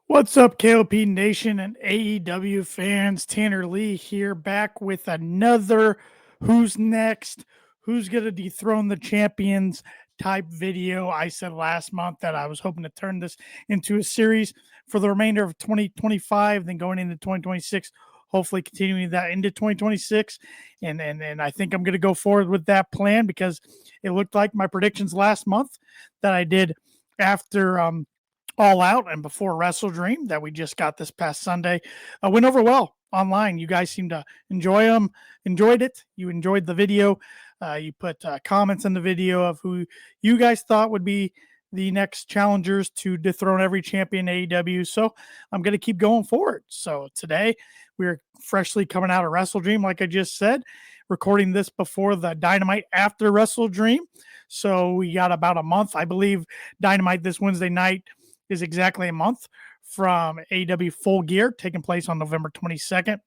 What's up, KOP Nation and AEW fans? Tanner Lee here, back with another Who's Next? Who's going to dethrone the champions type video. I said last month that I was hoping to turn this into a series for the remainder of 2025, then going into 2026, hopefully continuing that into 2026. And I think I'm going to go forward with that plan because it looked like my predictions last month that I did after All Out and before WrestleDream that we just got this past Sunday went over well online. You guys seem to enjoyed it. You enjoyed the video. You put comments in the video of who you guys thought would be the next challengers to dethrone every champion in AEW. So I'm going to keep going forward. So today we're freshly coming out of WrestleDream, like I just said, recording this before the Dynamite after WrestleDream. So we got about a month. I believe Dynamite this Wednesday night is exactly a month from AEW Full Gear, taking place on November 22nd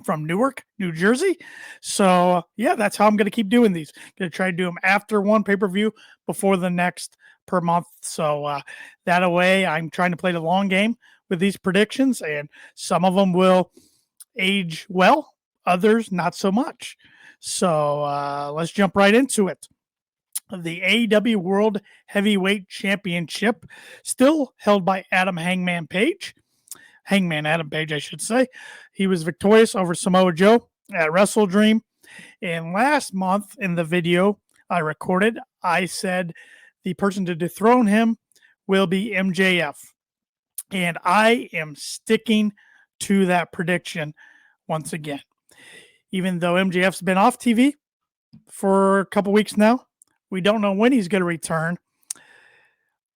from Newark, New Jersey. So, yeah, that's how I'm going to keep doing these. Going to try to do them after one pay-per-view, before the next per month. So, that way, I'm trying to play the long game with these predictions, and some of them will age well, others not so much. So, let's jump right into it. The AEW World Heavyweight Championship, still held by Hangman Page, I should say. He was victorious over Samoa Joe at WrestleDream. And last month in the video I recorded, I said the person to dethrone him will be MJF. And I am sticking to that prediction once again. Even though MJF's been off TV for a couple weeks now, we don't know when he's going to return.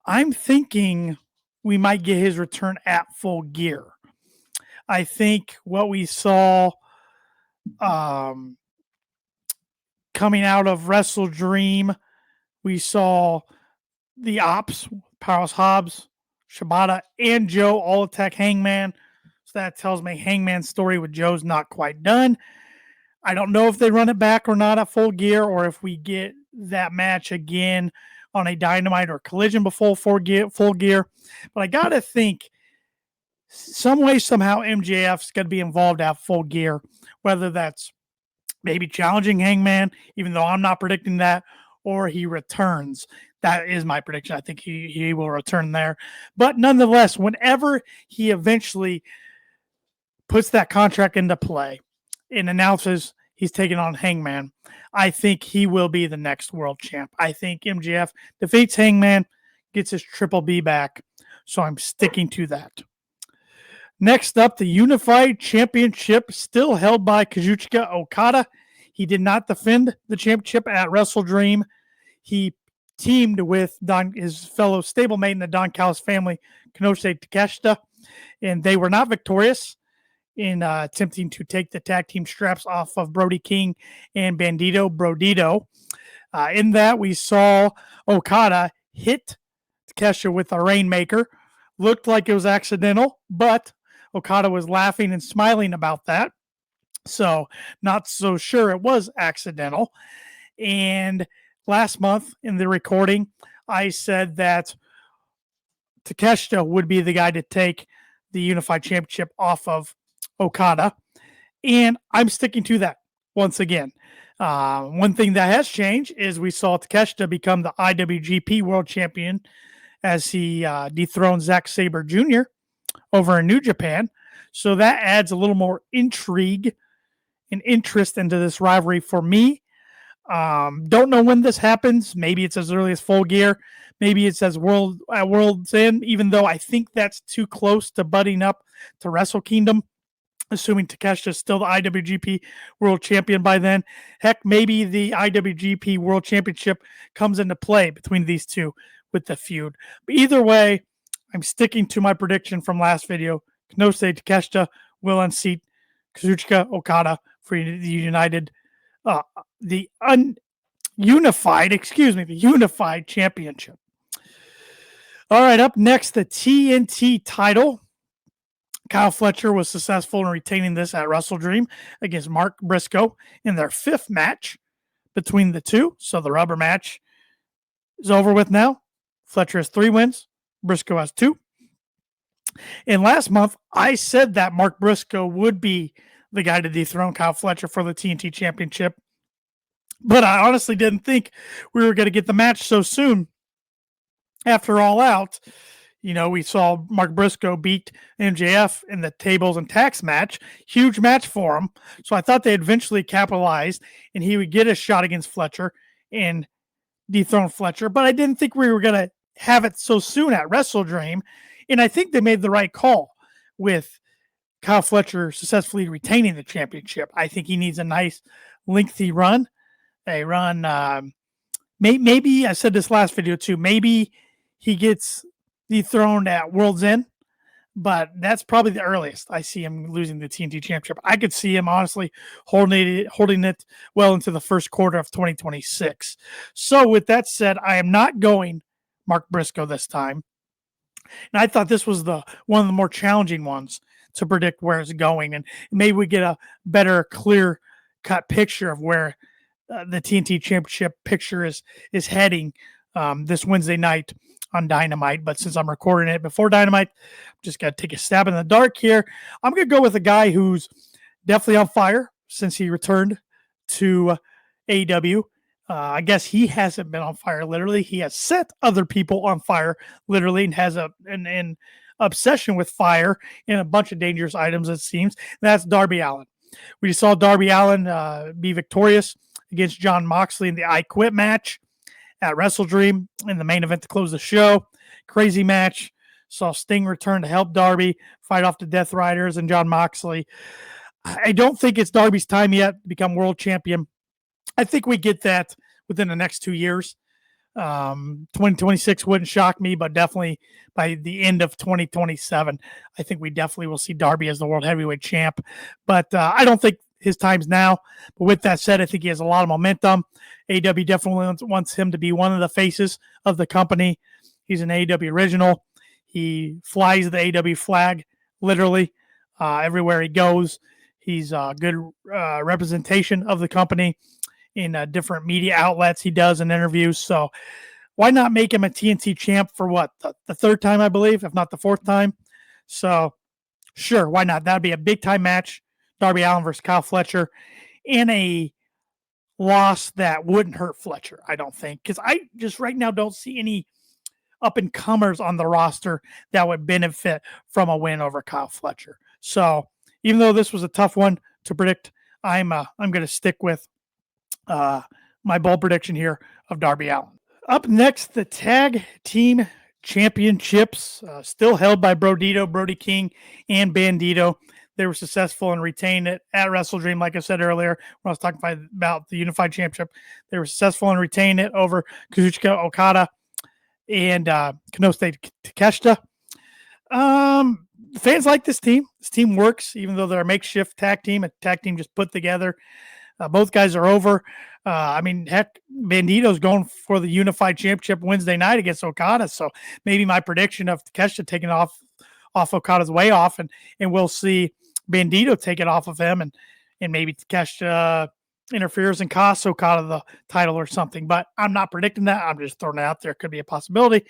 I'm thinking we might get his return at Full Gear. I think what we saw coming out of WrestleDream, we saw the Ops, Powerhouse Hobbs, Shibata, and Joe all attack Hangman. So that tells me Hangman's story with Joe's not quite done. I don't know if they run it back or not at Full Gear, or if we get that match again on a Dynamite or Collision before Full Gear. But I got to think some way, somehow, MJF's going to be involved at Full Gear, whether that's maybe challenging Hangman, even though I'm not predicting that, or he returns. That is my prediction. I think he will return there. But nonetheless, whenever he eventually puts that contract into play and announces he's taking on Hangman, I think he will be the next world champ. I think MJF defeats Hangman, gets his Triple B back. So I'm sticking to that. Next up, the Unified Championship, still held by Kazuchika Okada. He did not defend the championship at WrestleDream. He teamed with his fellow stablemate in the Don Callis family, Konosuke Takeshita, and they were not victorious in attempting to take the tag team straps off of Brody King and Bandito Brodito. In that, we saw Okada hit Takeshita with a Rainmaker. Looked like it was accidental, but Okada was laughing and smiling about that. So, not so sure it was accidental. And last month in the recording, I said that Takeshita would be the guy to take the Unified Championship off of Okada. And I'm sticking to that once again. One thing that has changed is we saw Takeshita become the IWGP World Champion as he dethroned Zack Sabre Jr. over in New Japan. So that adds a little more intrigue and interest into this rivalry for me. Don't know when this happens. Maybe it's as early as Full Gear. Maybe it's as World's End, even though I think that's too close to butting up to Wrestle Kingdom, assuming Takeshita is still the IWGP World Champion by then. Heck, maybe the IWGP World Championship comes into play between these two with the feud. But either way, I'm sticking to my prediction from last video. Konosuke Takeshita will unseat Kazuchika Okada for the Unified Championship. All right, up next, the TNT title. Kyle Fletcher was successful in retaining this at WrestleDream against Mark Briscoe in their fifth match between the two. So the rubber match is over with now. Fletcher has 3 wins. Briscoe has 2. And last month, I said that Mark Briscoe would be the guy to dethrone Kyle Fletcher for the TNT Championship. But I honestly didn't think we were going to get the match so soon after All Out. You know, we saw Mark Briscoe beat MJF in the tables and tax match. Huge match for him. So I thought they'd eventually capitalize and he would get a shot against Fletcher and dethrone Fletcher. But I didn't think we were going to have it so soon at WrestleDream. And I think they made the right call with Kyle Fletcher successfully retaining the championship. I think he needs a nice, lengthy run. A run, maybe I said this last video too, maybe he gets dethroned at World's End, but that's probably the earliest I see him losing the TNT Championship. I could see him honestly holding it well into the first quarter of 2026. So with that said, I am not going Mark Briscoe this time. And I thought this was one of the more challenging ones to predict where it's going. And maybe we get a better, clear cut picture of where the TNT Championship picture is heading this Wednesday night on Dynamite. But since I'm recording it before Dynamite, I'm just got to take a stab in the dark here. I'm going to go with a guy who's definitely on fire since he returned to AEW. I guess he hasn't been on fire literally. He has set other people on fire literally and has an obsession with fire and a bunch of dangerous items, it seems. That's Darby Allin. We saw Darby Allin be victorious against Jon Moxley in the I Quit match at WrestleDream in the main event to close the show. Crazy match. Saw Sting return to help Darby fight off the Death Riders and Jon Moxley. I don't think it's Darby's time yet to become world champion. I think we get that within the next 2 years. 2026 wouldn't shock me, but definitely by the end of 2027, I think we definitely will see Darby as the world heavyweight champ. But I don't think his time's now. But with that said, I think he has a lot of momentum. AEW definitely wants him to be one of the faces of the company. He's an AEW original. He flies the AEW flag literally everywhere he goes. He's a good representation of the company in different media outlets he does in interviews. So why not make him a TNT champ for what? The third time, I believe, if not the fourth time. So sure, why not? That'd be a big time match. Darby Allin versus Kyle Fletcher in a loss that wouldn't hurt Fletcher, I don't think. Because I just right now don't see any up-and-comers on the roster that would benefit from a win over Kyle Fletcher. So even though this was a tough one to predict, I'm going to stick with my bold prediction here of Darby Allin. Up next, the tag team championships, still held by Brodito, Brody King, and Bandito. They were successful in retaining it at WrestleDream, like I said earlier when I was talking about the Unified Championship. They were successful in retaining it over Kazuchika Okada and Konosuke Takeshita. Fans like this team. This team works, even though they're a makeshift tag team, a tag team just put together. Both guys are over. Heck, Bandito's going for the Unified Championship Wednesday night against Okada. So maybe my prediction of Takeshita taking off Okada's way off, and we'll see Bandito take it off of him, and maybe Takeshita interferes and costs Okada the title or something. But I'm not predicting that. I'm just throwing it out there. Could be a possibility.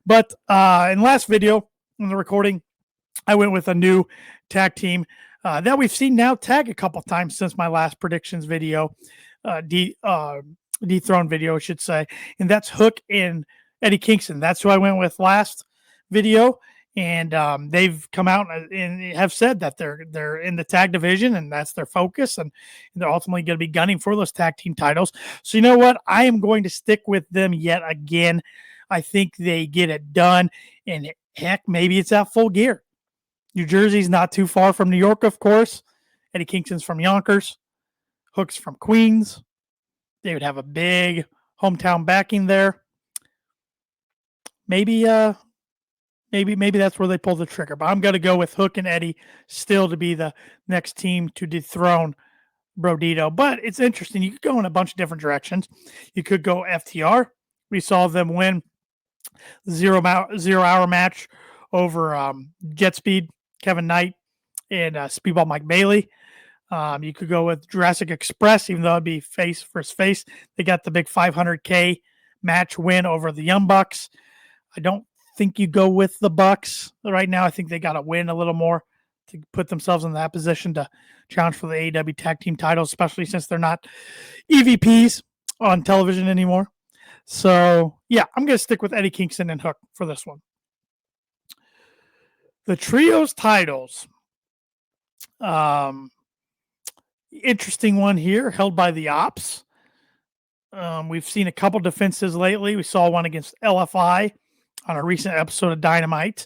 But in last video, in the recording, I went with a new tag team that we've seen now tag a couple times since my last predictions video, Dethrone video, I should say. And that's Hook and Eddie Kingston. That's who I went with last video. And they've come out and have said that they're in the tag division and that's their focus. And they're ultimately going to be gunning for those tag team titles. So you know what? I am going to stick with them yet again. I think they get it done. And heck, maybe it's at Full Gear. New Jersey's not too far from New York, of course. Eddie Kingston's from Yonkers. Hook's from Queens. They would have a big hometown backing there. Maybe that's where they pull the trigger. But I'm going to go with Hook and Eddie still to be the next team to dethrone Brodito. But it's interesting. You could go in a bunch of different directions. You could go FTR. We saw them win 0 hour match over Jet Speed, Kevin Knight, and Speedball Mike Bailey. You could go with Jurassic Express, even though it'd be face versus face. They got the big $500K match win over the Young Bucks. I don't think you go with the Bucks right now. I think they got to win a little more to put themselves in that position to challenge for the AEW tag team titles, especially since they're not EVPs on television anymore. So, yeah, I'm going to stick with Eddie Kingston and Hook for this one. The trios titles. Interesting one here, held by the Ops. We've seen a couple defenses lately. We saw one against LFI on a recent episode of Dynamite.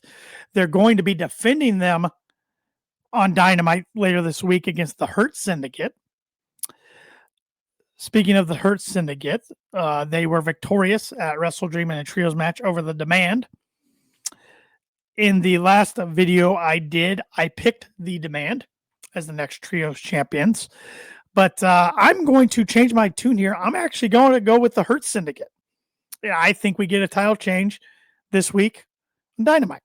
They're going to be defending them on Dynamite later this week against the Hurt Syndicate. Speaking of the Hurt Syndicate, they were victorious at WrestleDream in a trios match over the Demand. In the last video I picked the Demand as the next trios champions. But I'm going to change my tune here. I'm actually going to go with the Hurt Syndicate. Yeah, I think we get a title change this week on Dynamite.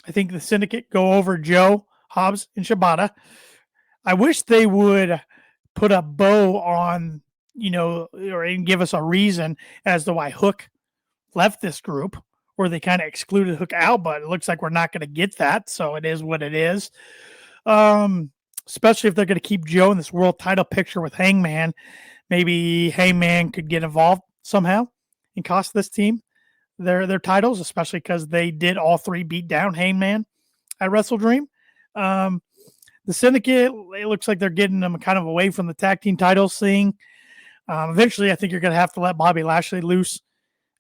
I think the Syndicate go over Joe, Hobbs, and Shibata. I wish they would put a bow on, or give us a reason as to why Hook left this group, or they kind of excluded Hook out, but it looks like we're not going to get that, so it is what it is. Especially if they're going to keep Joe in this world title picture with Hangman. Maybe Hangman could get involved somehow and cost this team their titles, especially because they did all three beat down Hangman at WrestleDream. The Syndicate, it looks like they're getting them kind of away from the tag team title scene. Eventually, I think you're going to have to let Bobby Lashley loose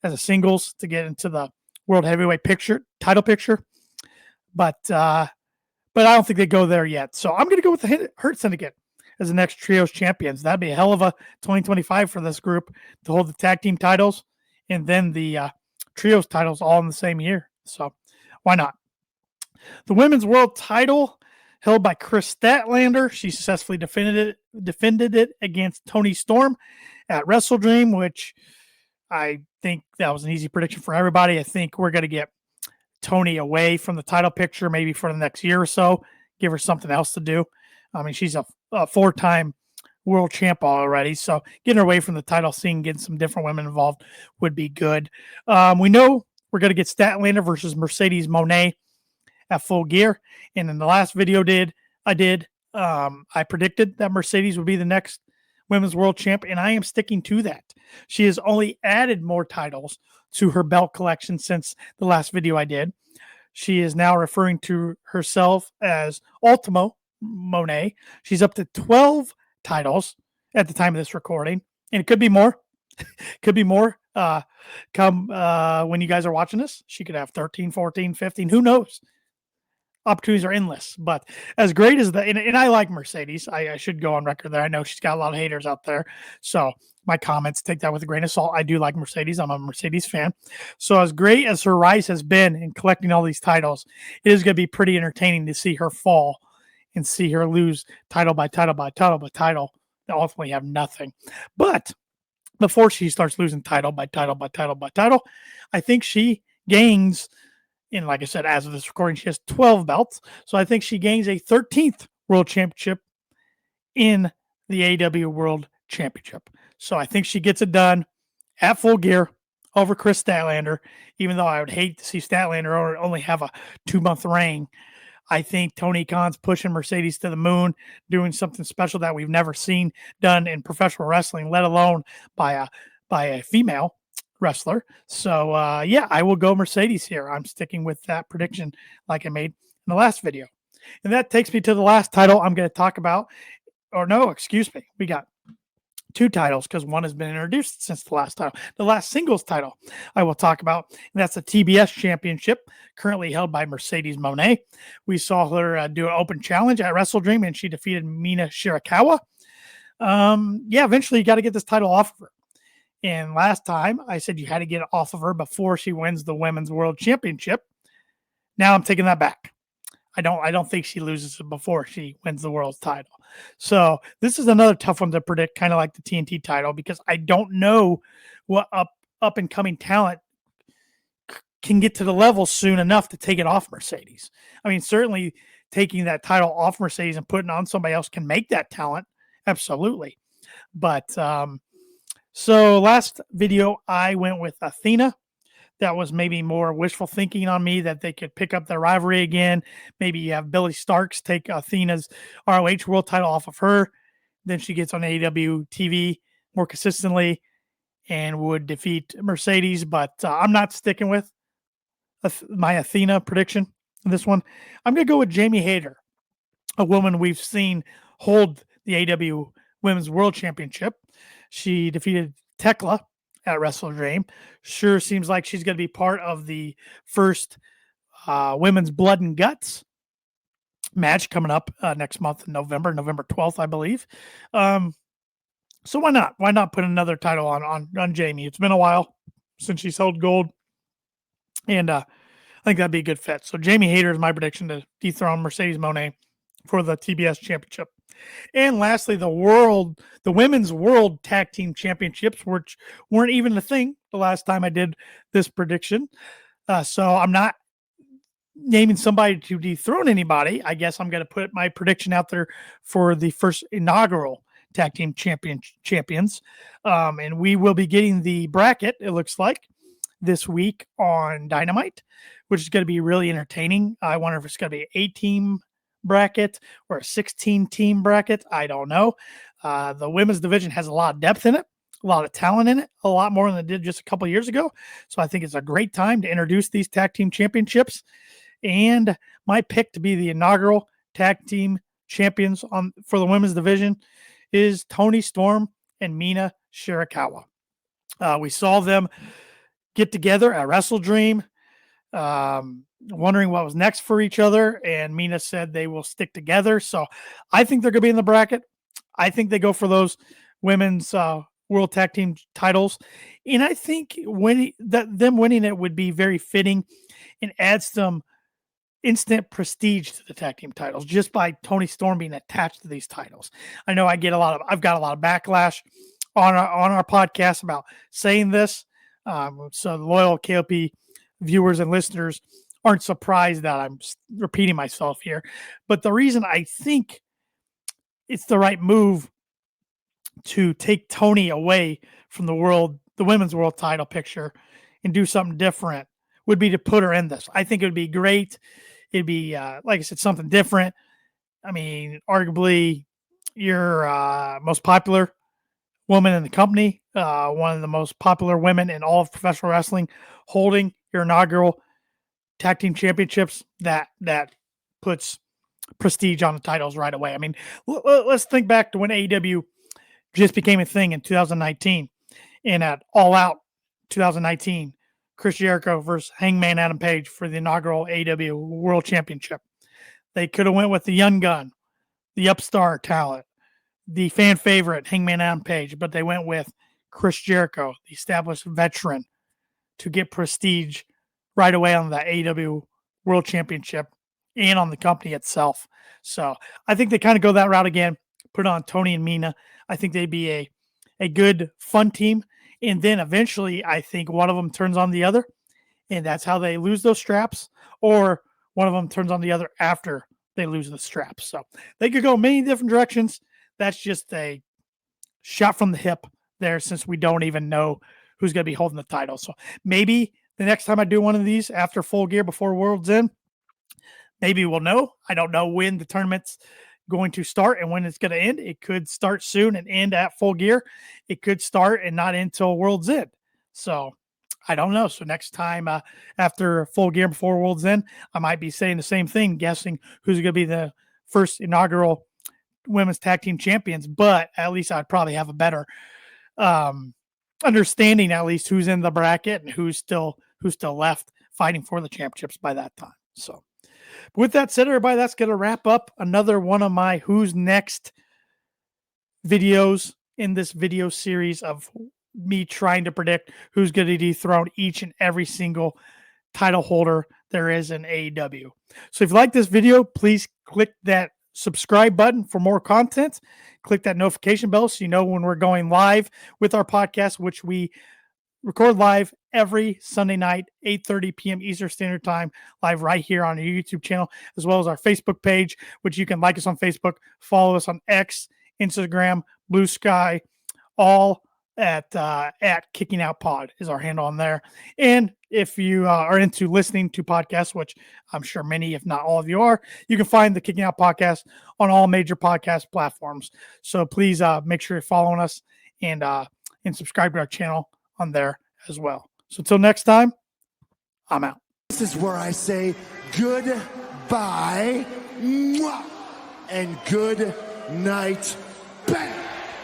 as a singles to get into the World Heavyweight title picture. But I don't think they go there yet. So I'm going to go with the Hurt Syndicate as the next trios champions. That'd be a hell of a 2025 for this group to hold the tag team titles and then the trios titles all in the same year. So why not? The women's world title held by Chris Statlander. She successfully defended it against Toni Storm at WrestleDream, which I think that was an easy prediction for everybody. I think we're going to get Toni away from the title picture maybe for the next year or so. Give her something else to do. I mean, she's a 4-time world champ already, so getting her away from the title scene, getting some different women involved would be good. We know we're going to get Statlander versus Mercedes Moné at Full Gear, and in the last video I predicted that Mercedes would be the next women's world champ, and I am sticking to that. She has only added more titles to her belt collection since the last video I did. She is now referring to herself as Ultimo Moné. She's up to 12 titles at the time of this recording, and it could be more. Could be more come when you guys are watching this. She could have 13, 14, 15. Who knows? Opportunities are endless. But as great as and I like Mercedes. I should go on record there. I know she's got a lot of haters out there. So my comments, take that with a grain of salt. I do like Mercedes. I'm a Mercedes fan. So as great as her rise has been in collecting all these titles, it is going to be pretty entertaining to see her fall and see her lose title by title by title by title and ultimately have nothing. But before she starts losing title by title by title by title, I think she gains, and like I said, as of this recording, she has 12 belts. So I think she gains a 13th world championship in the AEW World Championship. So I think she gets it done at Full Gear over Chris Statlander, even though I would hate to see Statlander only have a 2-month reign. I think Tony Khan's pushing Mercedes to the moon, doing something special that we've never seen done in professional wrestling, let alone by a female wrestler. So, I will go Mercedes here. I'm sticking with that prediction like I made in the last video. And that takes me to the last title I'm going to talk about. We got 2 titles because one has been introduced since the last title. The last singles title I will talk about, and that's the TBS Championship, currently held by Mercedes Moné. We saw her do an open challenge at WrestleDream, and she defeated Mina Shirakawa. Eventually you got to get this title off of her. And last time I said you had to get it off of her before she wins the Women's World Championship. Now I'm taking that back. I don't think she loses it before she wins the world title. So this is another tough one to predict, kind of like the TNT title, because I don't know what up and coming talent can get to the level soon enough to take it off Mercedes. I mean, certainly taking that title off Mercedes and putting on somebody else can make that talent. Absolutely. But so last video I went with Athena that was maybe more wishful thinking on me that they could pick up the rivalry again. Maybe you have Billy Starks take Athena's ROH world title off of her. Then she gets on AEW TV more consistently and would defeat Mercedes. But I'm not sticking with my Athena prediction in this one. I'm going to go with Jamie Hayter, a woman we've seen hold the AEW Women's World Championship. She defeated Tekla at WrestleDream. Sure seems like she's going to be part of the first Women's Blood and Guts match coming up next month in November 12th, I believe. So why not? Why not put another title on Jamie? It's been a while since she's held gold, and I think that'd be a good fit. So Jamie Hayter is my prediction to dethrone Mercedes Moné for the TBS Championship. And lastly, the Women's World Tag Team Championships, which weren't even a thing the last time I did this prediction. So I'm not naming somebody to dethrone anybody. I guess I'm going to put my prediction out there for the first inaugural Tag Team Champions. And we will be getting the bracket, it looks like, this week on Dynamite, which is going to be really entertaining. I wonder if it's going to be an 8-team bracket or a 16-team bracket. I don't know. The women's division has a lot of depth in it, a lot of talent in it, a lot more than it did just a couple of years ago. So I think it's a great time to introduce these tag team championships. And my pick to be the inaugural tag team champions for the women's division is Toni Storm and Mina Shirakawa. We saw them get together at WrestleDream, wondering what was next for each other, and Mina said they will stick together. So I think they're going to be in the bracket. I think they go for those women's World Tag Team titles, and I think them winning it would be very fitting and add some instant prestige to the tag team titles just by Toni Storm being attached to these titles. I know I've got a lot of backlash on our podcast about saying this. So the loyal KOP viewers and listeners aren't surprised that I'm repeating myself here. But the reason I think it's the right move to take Toni away from the women's world title picture and do something different would be to put her in this. I think it would be great. It'd be, like I said, something different. I mean, arguably your most popular woman in the company, one of the most popular women in all of professional wrestling, holding your inaugural tag team championships, that puts prestige on the titles right away. I mean, let's think back to when AEW just became a thing in 2019, and at All Out 2019, Chris Jericho versus Hangman Adam Page for the inaugural AEW World Championship. They could have went with the young gun, the upstart talent, the fan favorite Hangman Adam Page, but they went with Chris Jericho, the established veteran, to get prestige right away on the AEW World Championship and on the company itself. So I think they kind of go that route again, put on Toni and Mina. I think they'd be a good, fun team. And then eventually, I think one of them turns on the other, and that's how they lose those straps, or one of them turns on the other after they lose the straps. So they could go many different directions. That's just a shot from the hip there, since we don't even know who's going to be holding the title. So maybe the next time I do one of these after Full Gear before World's End, maybe we'll know. I don't know when the tournament's going to start and when it's going to end. It could start soon and end at Full Gear. It could start and not end until World's End. So I don't know. So next time after Full Gear before World's End, I might be saying the same thing, guessing who's going to be the first inaugural women's tag team champions. But at least I'd probably have a better understanding, at least who's in the bracket and who's still left fighting for the championships by that time. So with that said, everybody, that's going to wrap up another one of my Who's Next videos in this video series of me trying to predict who's going to dethrone each and every single title holder there is in AEW. So if you like this video, please click that subscribe button for more content. Click that notification bell so you know when we're going live with our podcast, which we record live every Sunday night, 8:30 p.m. Eastern Standard Time, live right here on our YouTube channel, as well as our Facebook page, which you can like us on Facebook, follow us on X, Instagram, Blue Sky, all at Kicking Out Pod is our handle on there. And if you are into listening to podcasts, which I'm sure many, if not all of you are, you can find the Kicking Out Podcast on all major podcast platforms. So please make sure you're following us and subscribe to our channel on there as well. So until next time, I'm out. This is where I say goodbye and good night. Bang!